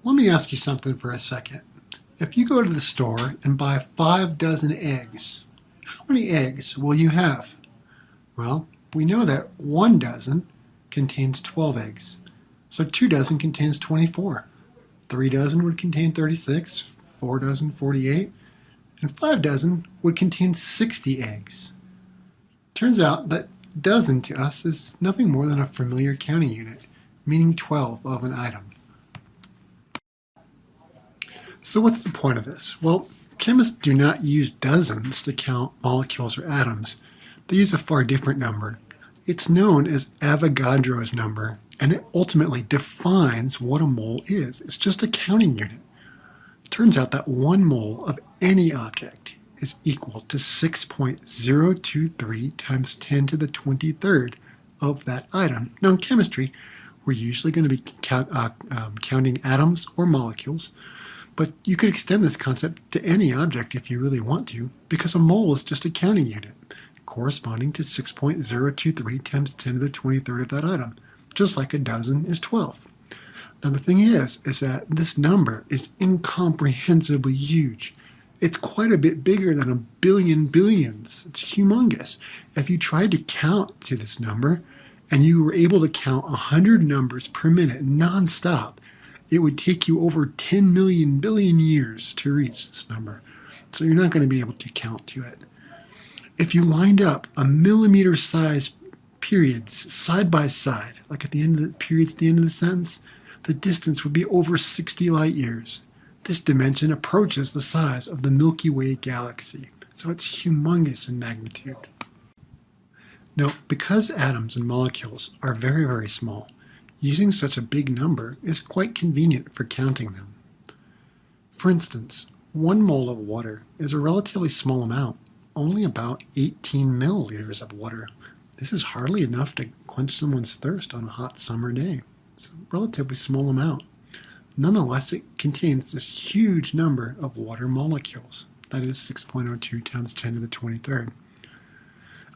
Let me ask you something for a second. If you go to the store and buy 5 dozen eggs, how many eggs will you have? Well, we know that 1 dozen contains 12 eggs. So 2 dozen contains 24. 3 dozen would contain 36, 4 dozen 48, and 5 dozen would contain 60 eggs. Turns out that dozen to us is nothing more than a familiar counting unit, meaning 12 of an item. So what's the point of this? Well, chemists do not use dozens to count molecules or atoms. They use a far different number. It's known as Avogadro's number, and it ultimately defines what a mole is. It's just a counting unit. It turns out that 1 mole of any object is equal to 6.023 times 10 to the 23rd of that item. Now in chemistry, we're usually going to be counting atoms or molecules, but you could extend this concept to any object if you really want to, because a mole is just a counting unit, corresponding to 6.023 times 10 to the 23rd of that item, just like a dozen is 12. Now the thing is that this number is incomprehensibly huge. It's quite a bit bigger than a billion billions. It's humongous. If you tried to count to this number, and you were able to count 100 numbers per minute non-stop, it would take you over 10 million billion years to reach this number. So you're not going to be able to count to it. If you lined up a millimeter-sized periods side by side, like at the end of the periods at the end of the sentence, the distance would be over 60 light years. This dimension approaches the size of the Milky Way galaxy, so it's humongous in magnitude. Now, because atoms and molecules are very, very small, using such a big number is quite convenient for counting them. For instance, 1 mole of water is a relatively small amount, only about 18 milliliters of water. This is hardly enough to quench someone's thirst on a hot summer day. It's a relatively small amount. Nonetheless, it contains this huge number of water molecules. That is 6.02 times 10 to the 23rd.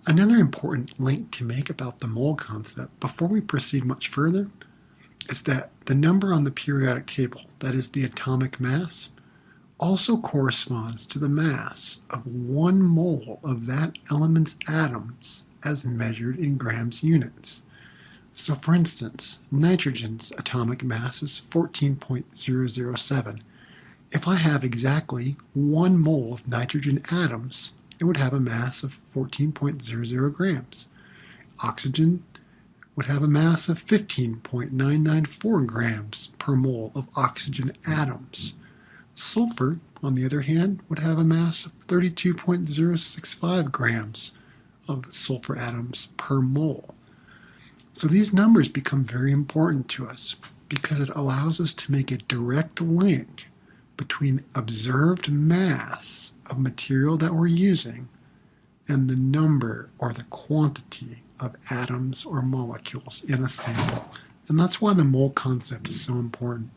Another important link to make about the mole concept before we proceed much further is that the number on the periodic table, that is the atomic mass, also corresponds to the mass of 1 mole of that element's atoms as measured in grams units. So for instance, nitrogen's atomic mass is 14.007. If I have exactly 1 mole of nitrogen atoms, it would have a mass of 14.00 grams. Oxygen would have a mass of 15.994 grams per mole of oxygen atoms. Sulfur, on the other hand, would have a mass of 32.065 grams of sulfur atoms per mole. So these numbers become very important to us because it allows us to make a direct link between observed mass of material that we're using and the number or the quantity of atoms or molecules in a sample. And that's why the mole concept is so important.